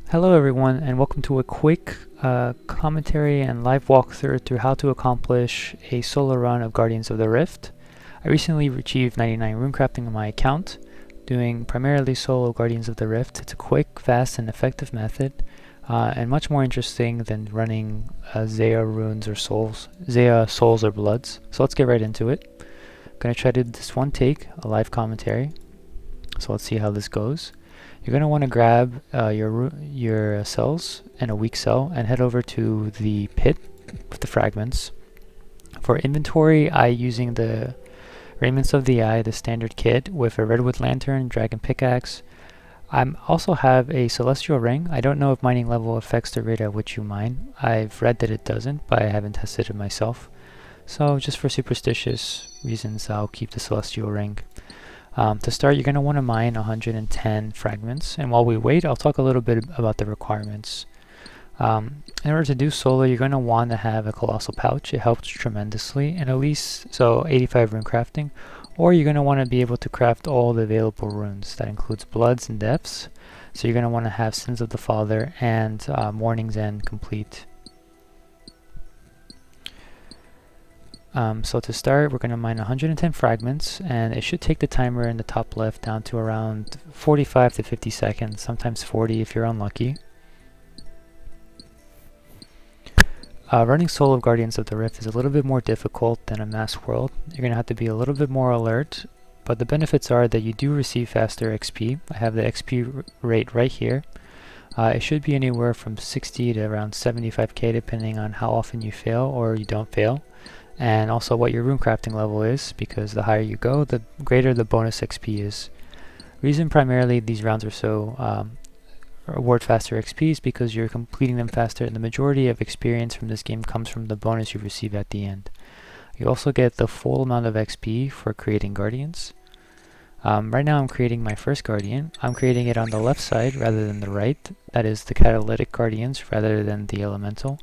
Hello everyone, and welcome to a quick commentary and live walkthrough through how to accomplish a solo run of Guardians of the Rift. I recently achieved 99 runecrafting on my account, doing primarily solo Guardians of the Rift. It's a quick, fast, and effective method, and much more interesting than running Zaya runes or souls, Zaya souls or bloods. So let's get right into it. I'm going to try to do this one take, a live commentary. So let's see how this goes. You're going to want to grab your cells and a weak cell and head over to the pit with the fragments. For inventory, using the Raiments of the Eye, the standard kit with a redwood lantern, dragon pickaxe. I also have a celestial ring. I don't know if mining level affects the rate at which you mine. I've read that it doesn't, but I haven't tested it myself. So just for superstitious reasons, I'll keep the celestial ring. To start, you're going to want to mine 110 fragments, and while we wait, I'll talk a little bit about the requirements. In order to do solo, you're going to want to have a colossal pouch. It helps tremendously, and at least, so 85 rune crafting, or you're going to want to be able to craft all the available runes. That includes bloods and depths, so you're going to want to have Sins of the Father and Morning's End complete. So to start, we're going to mine 110 fragments, and it should take the timer in the top left down to around 45 to 50 seconds, sometimes 40 if you're unlucky. Running solo Guardians of the Rift is a little bit more difficult than a mass world. You're going to have to be a little bit more alert, but the benefits are that you do receive faster XP. I have the XP rate right here. It should be anywhere from 60 to around 75k depending on how often you fail or you don't fail. And also what your runecrafting level is, because the higher you go, the greater the bonus XP is. Reason primarily these rounds are so reward faster XP is because you're completing them faster, and the majority of experience from this game comes from the bonus you receive at the end. You also get the full amount of XP for creating Guardians. Right now I'm creating my first Guardian. I'm creating it on the left side rather than the right. That is the Catalytic Guardians rather than the Elemental.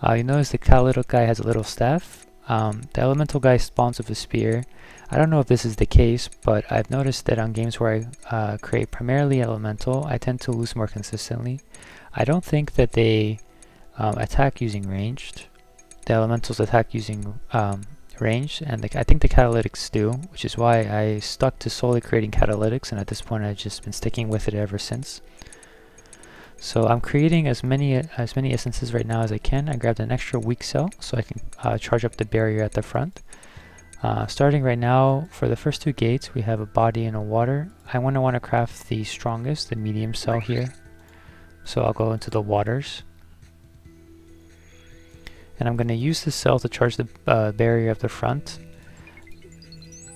You notice the Catalytic guy has a little staff. The Elemental guy spawns with a spear. I don't know if this is the case, but I've noticed that on games where I create primarily Elemental, I tend to lose more consistently. I don't think that they attack using ranged. The Elementals attack using ranged, and I think the Catalytics do, which is why I stuck to solely creating Catalytics, and at this point I've just been sticking with it ever since. So I'm creating as many essences right now as I can. I grabbed an extra weak cell so I can charge up the barrier at the front. Starting right now, for the first two gates, we have a body and a water. I want to craft the strongest, the medium cell here. So I'll go into the waters. And I'm going to use this cell to charge the barrier at the front.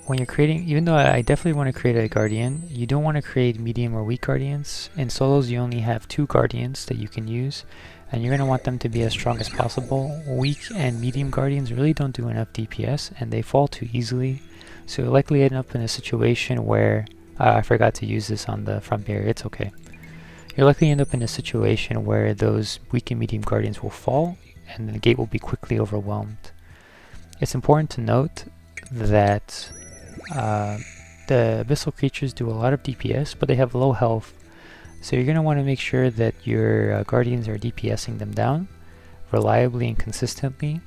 When you're creating, even though I definitely want to create a Guardian, you don't want to create medium or weak Guardians. In solos you only have 2 Guardians that you can use, and you're going to want them to be as strong as possible. Weak and medium Guardians really don't do enough DPS, and they fall too easily, so you'll likely end up in a situation where, I forgot to use this on the front barrier, it's okay. You'll likely end up in a situation where those weak and medium Guardians will fall, and the gate will be quickly overwhelmed. It's important to note that the abyssal creatures do a lot of DPS, but they have low health, so you're going to want to make sure that your Guardians are DPSing them down reliably and consistently.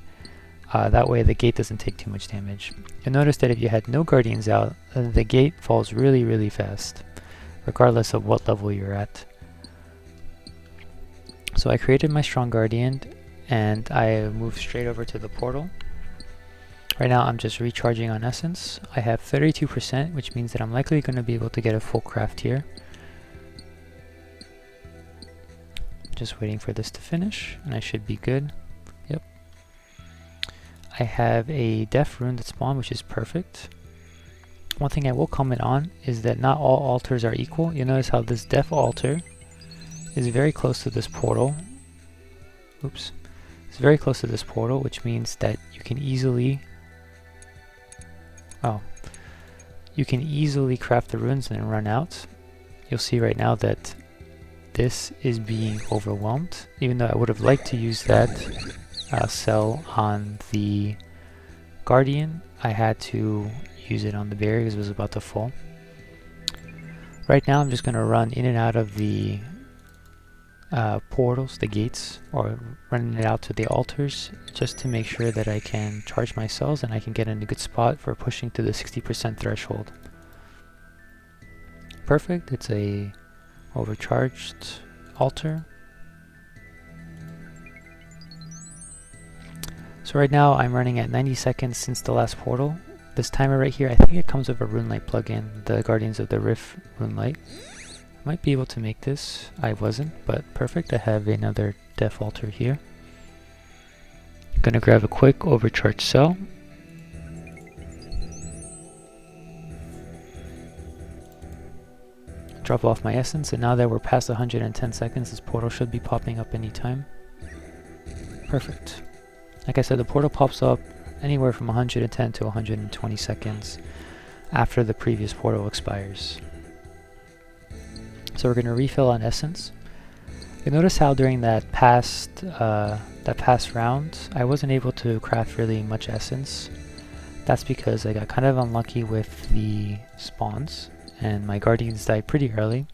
That way the gate doesn't take too much damage. You'll notice that if you had no Guardians out, the gate falls really fast, regardless of what level you're at. So I created my strong Guardian, and I moved straight over to the portal. Right now I'm just recharging on essence. I have 32%, which means that I'm likely going to be able to get a full craft here. Just waiting for this to finish, and I should be good. Yep. I have a death rune that spawned, which is perfect. One thing I will comment on is that not all altars are equal. You'll notice how this death altar is very close to this portal. Oops. It's very close to this portal, which means that you can easily craft the runes and then run out. You'll see right now that this is being overwhelmed, even though I would have liked to use that cell on the Guardian. I had to use it on the barrier because it was about to fall. Right now I'm just going to run in and out of the portals, the gates, or running it out to the altars, just to make sure that I can charge my cells and I can get in a good spot for pushing to the 60% threshold. Perfect, it's a overcharged altar. So right now I'm running at 90 seconds since the last portal. This timer right here, I think it comes with a Runelight plugin, the Guardians of the Rift Runelight. Might be able to make this. I wasn't, but perfect. I have another def altar here. Gonna grab a quick overcharged cell. Drop off my essence, and now that we're past 110 seconds, this portal should be popping up anytime. Perfect. Like I said, the portal pops up anywhere from 110 to 120 seconds after the previous portal expires. So we're going to refill on essence. You'll notice how during that past round, I wasn't able to craft really much essence. That's because I got kind of unlucky with the spawns, and my guardians died pretty early.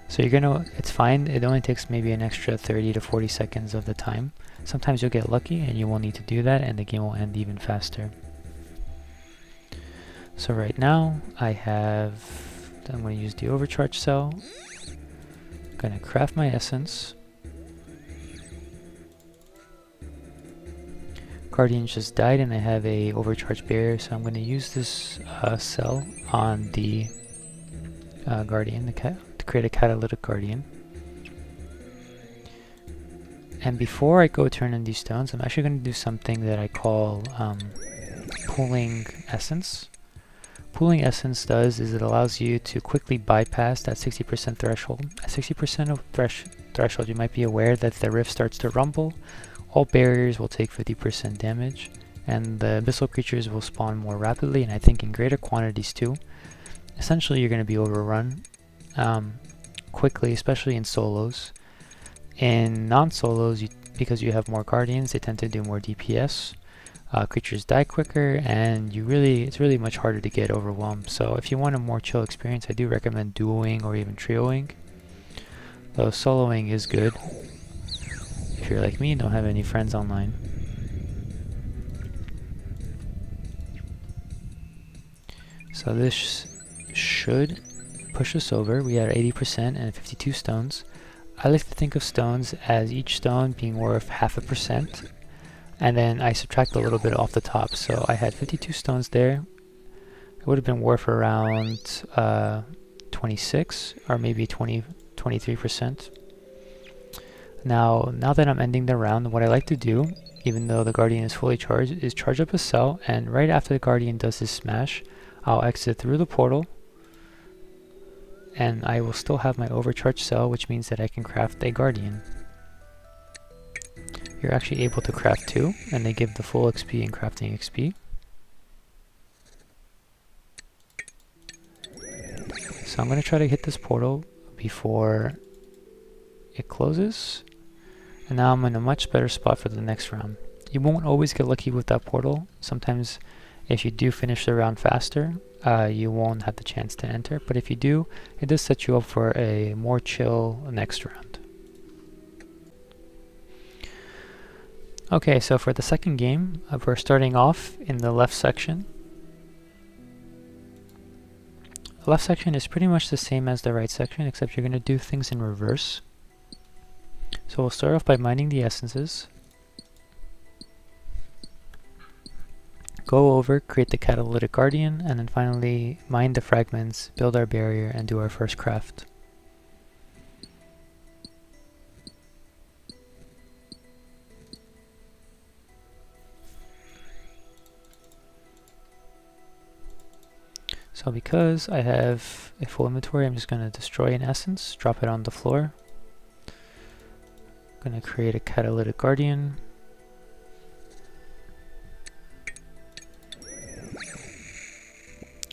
So it's fine. It only takes maybe an extra 30 to 40 seconds of the time. Sometimes you'll get lucky and you will need to do that, and the game will end even faster. So right now I'm going to use the overcharge cell. I'm going to craft my essence. Guardian just died and I have a overcharge barrier, so I'm going to use this cell on the Guardian to create a catalytic Guardian. And before I go turn in these stones, I'm actually going to do something that I call pooling essence. Pooling essence does is it allows you to quickly bypass that 60% threshold. At 60% of threshold, you might be aware that the rift starts to rumble. All barriers will take 50% damage, and the abyssal creatures will spawn more rapidly, and I think in greater quantities too. Essentially, you're going to be overrun quickly, especially in solos. In non-solos, because you have more guardians, they tend to do more DPS. Creatures die quicker, and it's really much harder to get overwhelmed. So if you want a more chill experience, I do recommend duoing or even trioing. Though soloing is good if you're like me and don't have any friends online. So this should push us over. We are at 80% and 52 stones. I like to think of stones as each stone being worth 0.5%, and then I subtract a little bit off the top. So I had 52 stones there. It would have been worth around 26 or maybe 23%. Now that I'm ending the round, what I like to do, even though the Guardian is fully charged, is charge up a cell, and right after the Guardian does his smash, I'll exit through the portal, and I will still have my overcharged cell, which means that I can craft a Guardian. You're actually able to craft two, and they give the full XP in crafting XP. So I'm going to try to hit this portal before it closes, and now I'm in a much better spot for the next round. You won't always get lucky with that portal. Sometimes if you do finish the round faster, you won't have the chance to enter, but if you do, it does set you up for a more chill next round. Okay, so for the second game, we're starting off in the left section. The left section is pretty much the same as the right section, except you're going to do things in reverse. So we'll start off by mining the essences. Go over, create the catalytic Guardian, and then finally mine the fragments, build our barrier, and do our first craft. So because I have a full inventory, I'm just going to destroy an essence, drop it on the floor. I'm going to create a catalytic Guardian.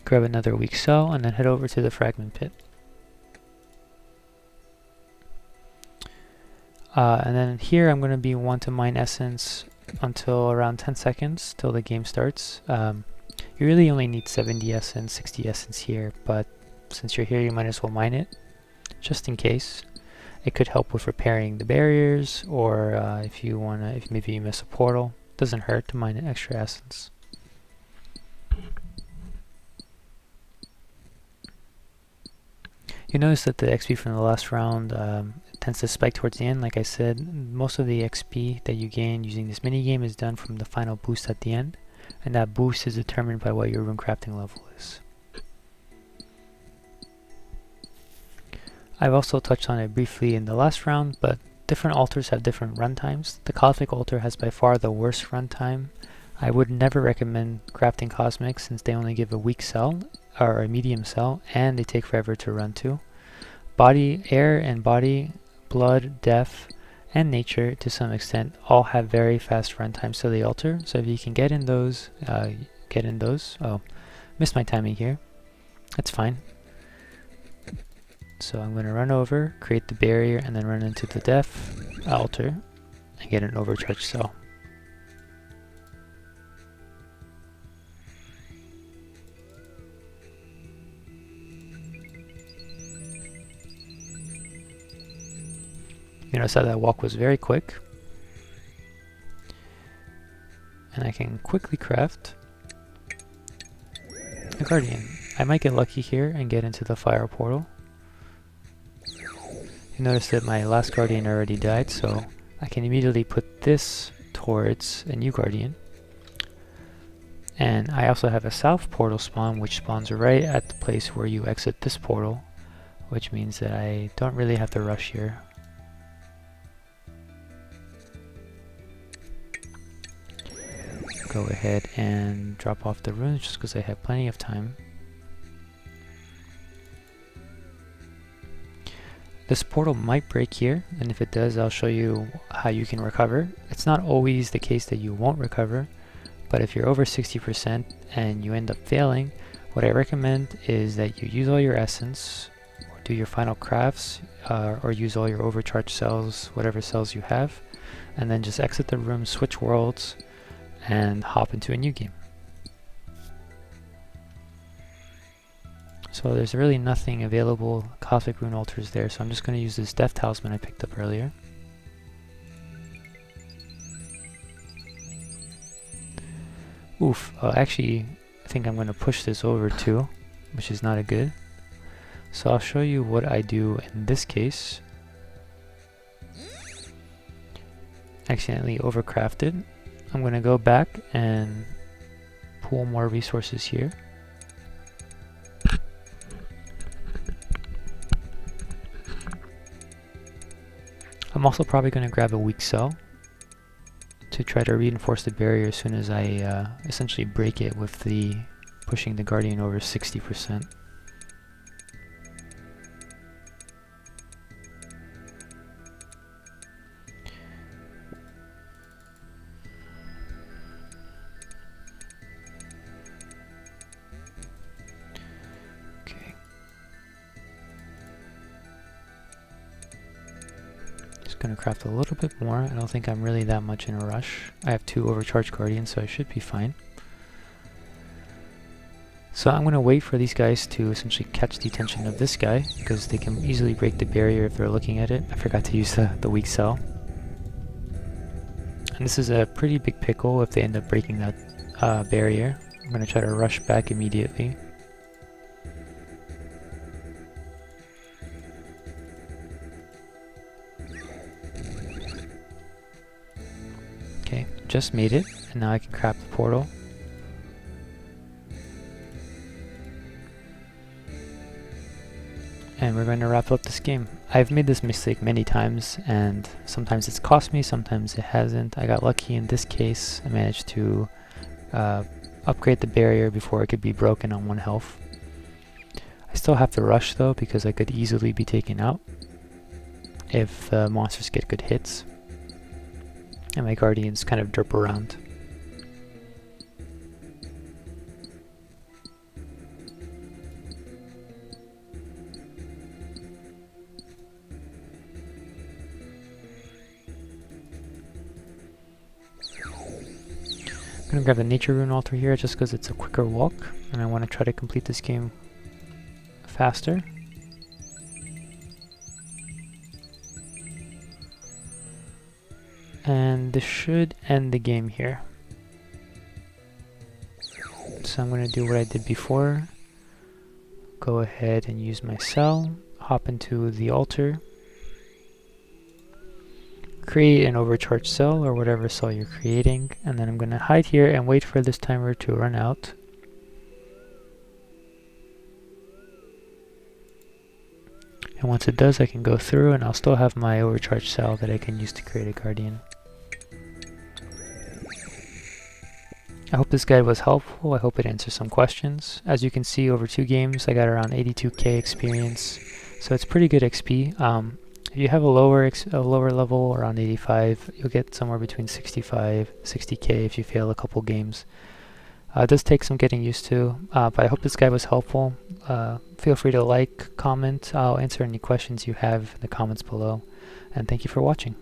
Grab another weak cell, and then head over to the fragment pit. And then here I'm going to want to mine essence until around 10 seconds till the game starts. You really only need 70 essence, 60 essence here, but since you're here you might as well mine it, just in case. It could help with repairing the barriers, or if maybe you miss a portal, doesn't hurt to mine an extra essence. You notice that the XP from the last round tends to spike towards the end. Like I said, most of the XP that you gain using this minigame is done from the final boost at the end, and that boost is determined by what your rune crafting level is. I've also touched on it briefly in the last round, but different altars have different runtimes. The Cosmic altar has by far the worst runtime. I would never recommend crafting Cosmic since they only give a weak cell, or a medium cell, and they take forever to run to. Body, air and body, blood, death, and nature to some extent all have very fast runtimes to the altar, so if you can get in those, get in those. Oh, missed my timing here. That's fine. So I'm going to run over, create the barrier, and then run into the death altar and get an overcharged cell. You notice how that walk was very quick. And I can quickly craft a Guardian. I might get lucky here and get into the fire portal. You notice that my last Guardian already died, so I can immediately put this towards a new Guardian. And I also have a south portal spawn, which spawns right at the place where you exit this portal, which means that I don't really have to rush here. Go ahead and drop off the runes just because I have plenty of time. This portal might break here, and if it does, I'll show you how you can recover. It's not always the case that you won't recover, but if you're over 60% and you end up failing, what I recommend is that you use all your essence, or do your final crafts, or use all your overcharged cells, whatever cells you have, and then just exit the room, switch worlds, and hop into a new game. So there's really nothing available Cosmic Rune altars there, so I'm just going to use this Death Talisman I picked up earlier. Oof, actually I think I'm going to push this over too, which is not a good. So I'll show you what I do in this case. Accidentally overcrafted. I'm going to go back and pool more resources here. I'm also probably going to grab a weak cell to try to reinforce the barrier as soon as I essentially break it with the pushing the Guardian over 60%. Going to craft a little bit more. I don't think I'm really that much in a rush. I have 2 overcharged Guardians, so I should be fine. So I'm going to wait for these guys to essentially catch the attention of this guy, because they can easily break the barrier if they're looking at it. I forgot to use the weak cell. And this is a pretty big pickle if they end up breaking that barrier. I'm going to try to rush back immediately. Okay, just made it, and now I can craft the portal. And we're going to wrap up this game. I've made this mistake many times, and sometimes it's cost me, sometimes it hasn't. I got lucky in this case. I managed to upgrade the barrier before it could be broken on 1 health. I still have to rush though, because I could easily be taken out if the monsters get good hits. And my Guardians kind of derp around. I'm going to grab the Nature Rune altar here just because it's a quicker walk, and I want to try to complete this game faster. And this should end the game here. So I'm going to do what I did before. Go ahead and use my cell, hop into the altar, create an overcharged cell or whatever cell you're creating, and then I'm going to hide here and wait for this timer to run out. And once it does, I can go through and I'll still have my overcharged cell that I can use to create a guardian. I hope this guide was helpful. I hope it answers some questions. As you can see, over 2 games, I got around 82k experience, so it's pretty good XP. If you have a lower level, around 85, you'll get somewhere between 65, 60k if you fail a couple games. It does take some getting used to, but I hope this guide was helpful. Feel free to like, comment. I'll answer any questions you have in the comments below, and thank you for watching.